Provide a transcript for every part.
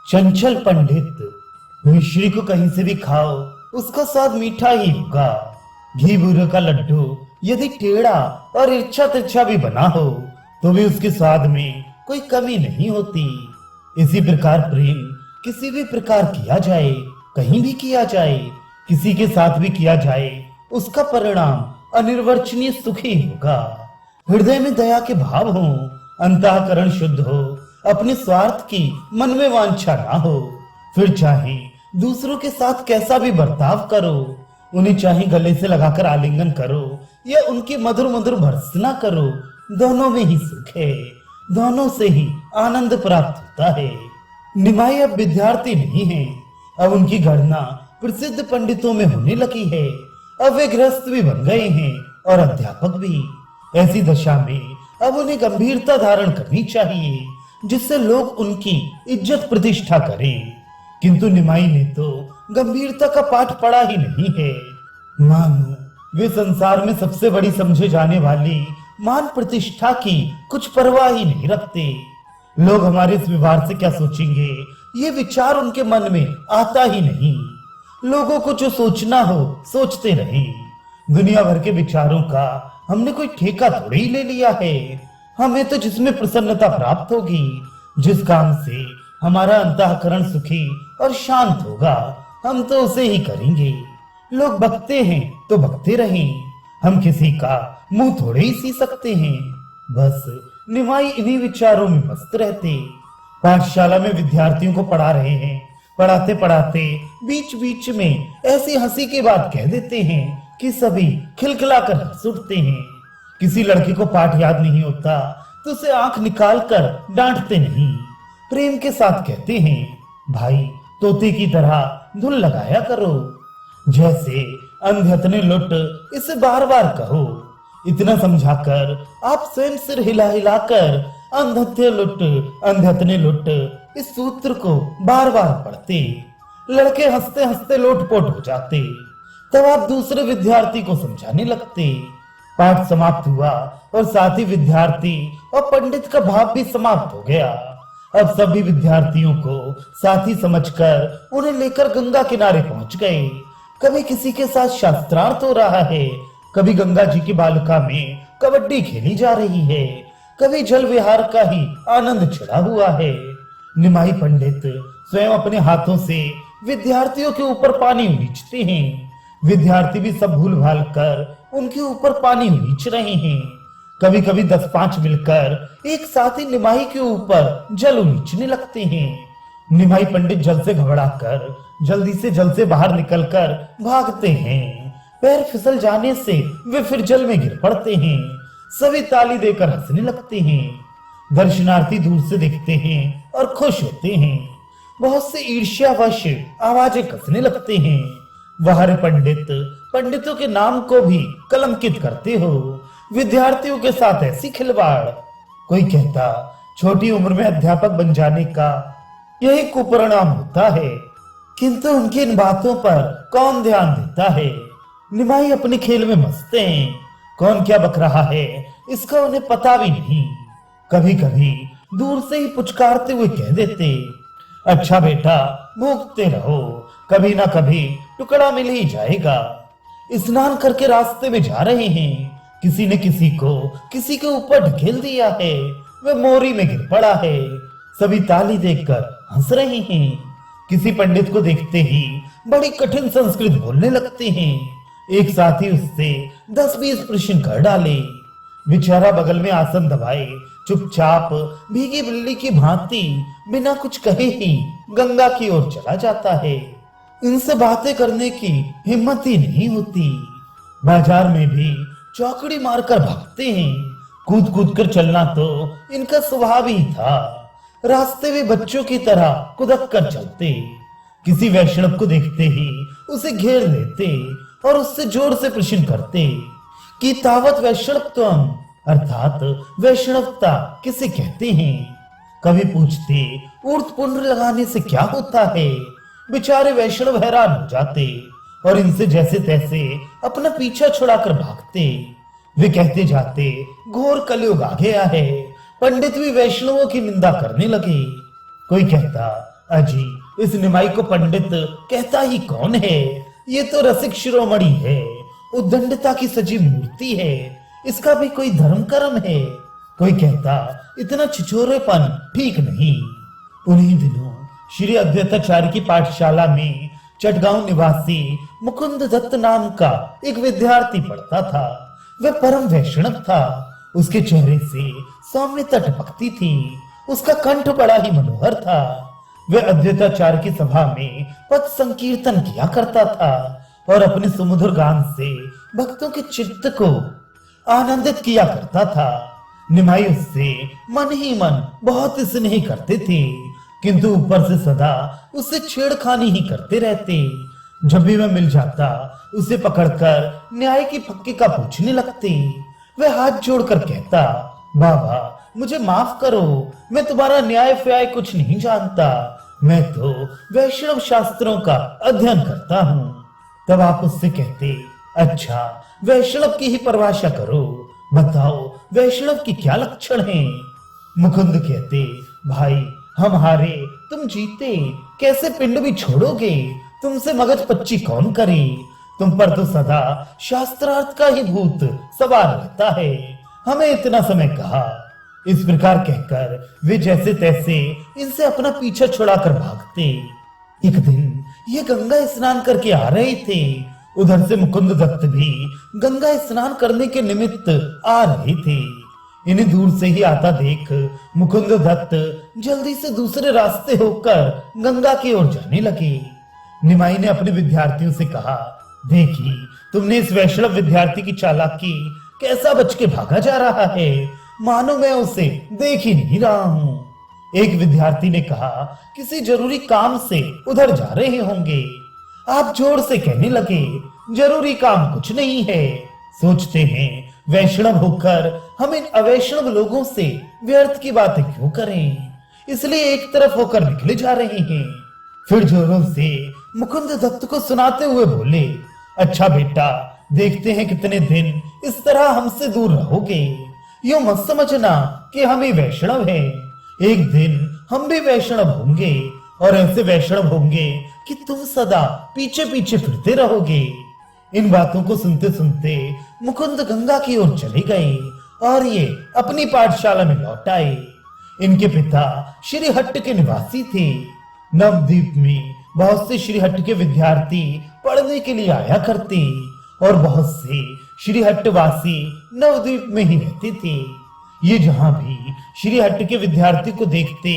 चंचल पंडित, मिश्री को कहीं से भी खाओ, उसका स्वाद मीठा ही होगा। घी बूरे का लड्डू यदि टेढ़ा और इच्छा तिरछा भी बना हो तो भी उसके स्वाद में कोई कमी नहीं होती। इसी प्रकार प्रेम किसी भी प्रकार किया जाए, कहीं भी किया जाए, किसी के साथ भी किया जाए, उसका परिणाम अनिर्वचनीय सुखी होगा। हृदय में दया के भाव हो, अंतःकरण शुद्ध हो, अपने स्वार्थ की मन में वांछा ना हो, फिर चाहे दूसरों के साथ कैसा भी बर्ताव करो, उन्हें चाहे गले से लगाकर आलिंगन करो या उनकी मधुर मधुर भर्त्सना करो, दोनों में ही सुख है, दोनों से ही आनंद प्राप्त होता है। निमाई अब विद्यार्थी नहीं है, अब उनकी गणना प्रसिद्ध पंडितों में होने लगी है। अब वे गृहस्थ भी बन गए हैं और अध्यापक भी। ऐसी दशा में अब उन्हें गंभीरता धारण करनी चाहिए, जिससे लोग उनकी इज्जत प्रतिष्ठा करें। किंतु निमाई ने तो गंभीरता का पाठ पढ़ा ही नहीं है। मानो वे संसार में सबसे बड़ी समझे जाने वाली मान प्रतिष्ठा की कुछ परवाह ही नहीं रखते। लोग हमारे इस व्यवहार से क्या सोचेंगे, ये विचार उनके मन में आता ही नहीं। लोगों को जो सोचना हो सोचते रहें। दुनिया भर के विचारों का हमने कोई ठेका थोड़ी ही ले लिया है। हमें तो जिसमें प्रसन्नता प्राप्त होगी, जिस काम से हमारा अंतःकरण सुखी और शांत होगा, हम तो उसे ही करेंगे। लोग बकते हैं तो बकते रहें, हम किसी का मुंह थोड़े ही सी सकते हैं। बस निमाई इन्हीं विचारों में मस्त रहते। पाठशाला में विद्यार्थियों को पढ़ा रहे हैं, पढ़ाते पढ़ाते बीच बीच में ऐसी हंसी की बात कह देते हैं कि सभी खिलखिलाकर हंस उठते हैं। किसी लड़के को पाठ याद नहीं होता तो उसे आंख निकाल कर डांटते नहीं, प्रेम के साथ कहते हैं, भाई तोते की तरह धुन लगाया करो। जैसे अंधयतने लुट, इसे बार बार कहो। इतना समझाकर आप स्वयं सिर हिला हिलाकर अंधयतने लुट इस सूत्र को बार बार पढ़ते। लड़के हंसते हंसते लोटपोट हो जाते। तब आप दूसरे विद्यार्थी को समझाने लगते। पाठ समाप्त हुआ और साथ ही विद्यार्थी और पंडित का भाव भी समाप्त हो गया। अब सभी विद्यार्थियों को साथी समझकर उन्हें लेकर गंगा किनारे पहुंच गए। कभी किसी के साथ शास्त्रार्थ हो रहा है, कभी गंगा जी की बालिका में कबड्डी खेली जा रही है, कभी जल विहार का ही आनंद छिड़ा हुआ है। निमाई पंडित स्वयं अपने हाथों से विद्यार्थियों के ऊपर पानी उलीचते हैं। विद्यार्थी भी सब भूल भाल कर उनके ऊपर पानी उलीच रहे हैं। कभी कभी 10-5 मिलकर एक साथ ही निमाई के ऊपर जल उलीचने लगते हैं। निमाई पंडित जल से घबराकर जल्दी से जल से बाहर निकलकर भागते हैं। पैर फिसल जाने से वे फिर जल में गिर पड़ते हैं। सभी ताली देकर हंसने लगते हैं। दर्शनार्थी दूर से देखते हैं और खुश होते हैं। बहुत से ईर्ष्यावश आवाजें कसने लगते हैं। वह पंडित पंडितों के नाम को भी कलंकित करते हो। विद्यार्थियों के साथ ऐसी खिलवाड़। कोई कहता छोटी उम्र में अध्यापक बन जाने का यही कुपरिणाम होता है, किंतु उनकी इन बातों पर कौन ध्यान देता है। निमाई अपने खेल में मस्त हैं। कौन क्या बक रहा है इसका उन्हें पता भी नहीं। कभी कभी दूर से ही पुचकारते हुए कह देते, अच्छा बेटा भूखते रहो, कभी ना कभी टुकड़ा मिल ही जाएगा। स्नान करके रास्ते में जा रहे हैं, किसी ने किसी के ऊपर ढकेल दिया है, वह मोरी में गिर पड़ा है। सभी ताली देखकर हंस रहे हैं। किसी पंडित को देखते ही बड़ी कठिन संस्कृत बोलने लगते हैं। एक साथी उससे 10-20 प्रश्न कर डाले। बेचारा बगल में आसन दबाए चुपचाप भीगी बिल्ली की भांति बिना कुछ कहे ही गंगा की ओर चला जाता है। इनसे बातें करने की हिम्मत ही नहीं होती। बाजार में भी चौकड़ी मारकर भागते हैं। कूद कूद कर चलना तो इनका स्वभाव ही था। रास्ते में बच्चों की तरह कुदक कर चलते। किसी वैष्णव को देखते ही उसे घेर लेते और उससे जोर से प्रश्न करते कि तावत वैष्णवत्वम, अर्थात वैष्णवता किसे कहते हैं। कभी पूछते ऊर्ध्व पुंड लगाने से क्या होता है। बेचारे वैष्णव हैरान हो जाते और इनसे जैसे तैसे अपना पीछा छुड़ाकर भागते। वे कहते जाते घोर कलयुग आ गया है। पंडित भी वैष्णवों की निंदा करने लगे। कोई कहता अजी, इस निमाई को पंडित कहता ही कौन है? ये तो रसिक शिरोमणि है, उद्दंडता की सजीव मूर्ति है। इसका भी कोई धर्म कर्म है? कोई कहता इतना छिछोरेपन ठीक नहीं। उन्हीं दिनों श्री अद्वैताचार्य की पाठशाला में चटगांव निवासी मुकुंद दत्त नाम का एक विद्यार्थी पढ़ता था। वह परम वैष्णव था। उसके चेहरे से सौम्यता टपकती थी। उसका कंठ बड़ा ही मनोहर था। वह अद्वैताचार्य की सभा में पद संकीर्तन किया करता था और अपने सुमधुर गान से भक्तों के चित्त को आनंदित किया करता था। निमाई उससे मन ही मन बहुत स्नेह करते थे, किंतु ऊपर से सदा उससे छेड़खानी ही करते रहते। जब भी वह मिल जाता उसे पकड़कर न्याय की फक्की का पूछने लगते। वह हाथ जोड़कर कहता, बाबा मुझे माफ करो, मैं तुम्हारा न्याय फ्याय कुछ नहीं जानता। मैं तो वैष्णव शास्त्रों का अध्ययन करता हूँ। तब आप उससे कहते, अच्छा वैष्णव की ही परिभाषा करो, बताओ वैष्णव की क्या लक्षण हैं? मुकुंद कहते, भाई हम हारे तुम जीते, कैसे पिंड भी छोड़ोगे? तुमसे मगज पच्ची कौन करे? तुम पर तो सदा शास्त्रार्थ का ही भूत सवार रहता है। हमें इतना समय कहा। इस प्रकार कहकर वे जैसे तैसे इनसे अपना पीछा छुड़ाकर भागते। एक दिन ये गंगा स्नान करके आ रहे थे। उधर से मुकुंद दत्त भी गंगा स्नान करने के निमित्त आ रहे थे। इन्हें दूर से ही आता देख मुकुंद दत्त जल्दी से दूसरे रास्ते होकर गंगा की ओर जाने लगे। निमाई ने अपने विद्यार्थियों से कहा, देखी तुमने इस वैष्णव विद्यार्थी की चालाकी, कैसा बच के भागा जा रहा है, मानो मैं उसे देख ही नहीं रहा हूँ। एक विद्यार्थी ने कहा, किसी जरूरी काम से उधर जा रहे होंगे। आप जोर से कहने लगे, जरूरी काम कुछ नहीं है। सोचते हैं वैष्णव होकर हम इन अवैष्णव लोगों से व्यर्थ की बातें क्यों करें, इसलिए एक तरफ होकर निकले जा रहे हैं। फिर जोरों से मुकुंद दत्त को सुनाते हुए बोले, अच्छा बेटा, देखते हैं कितने दिन इस तरह हमसे दूर रहोगे। यूं मत समझना कि हम ही वैष्णव हैं। एक दिन हम भी वैष्णव होंगे और ऐसे वैष्णव होंगे कि तुम सदा पीछे पीछे फिरते रहोगे। इन बातों को सुनते सुनते मुकुंद गंगा की ओर चले गए और ये अपनी पाठशाला में लौट आए। इनके पिता श्रीहट्ट के निवासी थे। नवद्वीप में बहुत से श्रीहट्ट के विद्यार्थी पढ़ने के लिए आया करते और बहुत से श्रीहट्टवासी नवद्वीप में ही रहते थे। ये जहां भी श्रीहट्ट के विद्यार्थी को देखते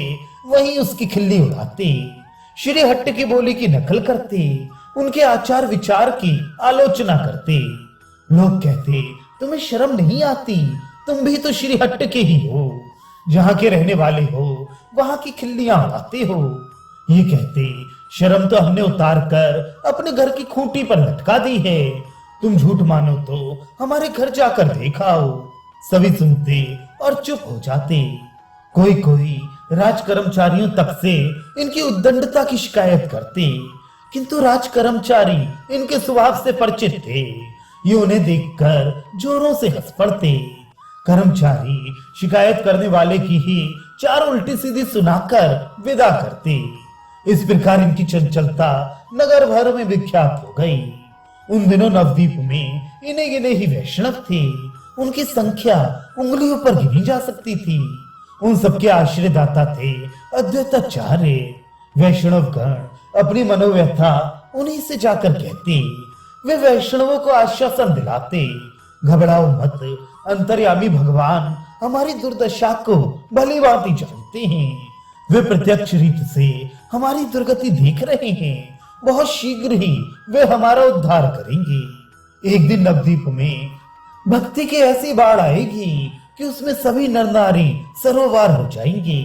वहीं उसकी खिल्ली उड़ाते, श्रीहट्ट की बोली की नकल करते, उनके आचार विचार की आलोचना करते। लोग कहते, तुम्हें शर्म नहीं आती, तुम भी तो श्रीहट्ट के ही हो, जहां के रहने वाले हो वहां की खिल्लियां उड़ाते हो। ये कहते, शर्म तो हमने उतार कर अपने घर की खूंटी पर लटका दी है, तुम झूठ मानो तो हमारे घर जाकर देखाओ। सभी सुनते और चुप हो जाते। कोई कोई राज कर्मचारियों तक से इनकी उद्दंडता की शिकायत करते, किंतु राज कर्मचारी इनके स्वभाव से परिचित थे। ये उन्हें देखकर जोरों से हंस पड़ते। कर्मचारी शिकायत करने वाले की ही चार उल्टी सीधी सुनाकर विदा करते। इस प्रकार इनकी चंचलता नगर भर में विख्यात हो गई। उन दिनों नवद्वीप में इन्हें गिने ही वैष्णव थे। उनकी संख्या उंगलियों पर गिनी जा सकती थी। उन सबके आश्रयदाता थे अद्वैताचार्य। वैष्णव गण अपनी मनोव्यथा उन्हीं से जाकर कहते। वे वैष्णवों को आश्वासन दिलाते, घबराओ मत, अंतर्यामी भगवान हमारी दुर्दशा को भली भांति जानते हैं। वे प्रत्यक्ष रीत से हमारी दुर्गति देख रहे हैं। बहुत शीघ्र ही वे हमारा उद्धार करेंगे। एक दिन नवद्वीप में भक्ति की ऐसी बाढ़ आएगी कि उसमें सभी नर नारी सरोवर हो जाएंगे।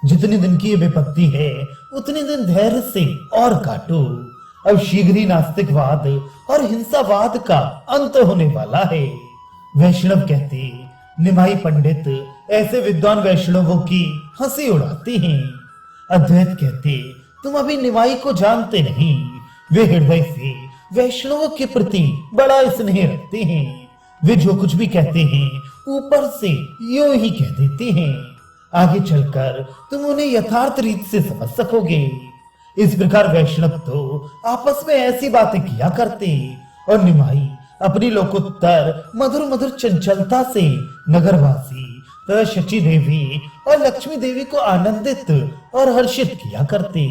जितने दिन की ये विपत्ति है उतने दिन धैर्य से और काटो। अब शीघ्र ही नास्तिकवाद और हिंसावाद का अंत होने वाला है। वैष्णव कहते, निमाई पंडित ऐसे विद्वान वैष्णवों की हंसी उड़ाते हैं। अद्वैत कहते, तुम अभी निमाई को जानते नहीं, वे हृदय से वैष्णवों के प्रति बड़ा स्नेह रखते हैं। वे जो कुछ भी कहते हैं ऊपर से यूं ही कह देते हैं। आगे चलकर तुम उन्हें यथार्थ रीत से समझ सकोगे। इस प्रकार वैष्णव तो आपस में ऐसी बातें किया करते और निमाई अपनी लोकोत्तर मधुर मधुर चंचलता से नगरवासी तथा शची देवी और लक्ष्मी देवी को आनंदित और हर्षित किया करते।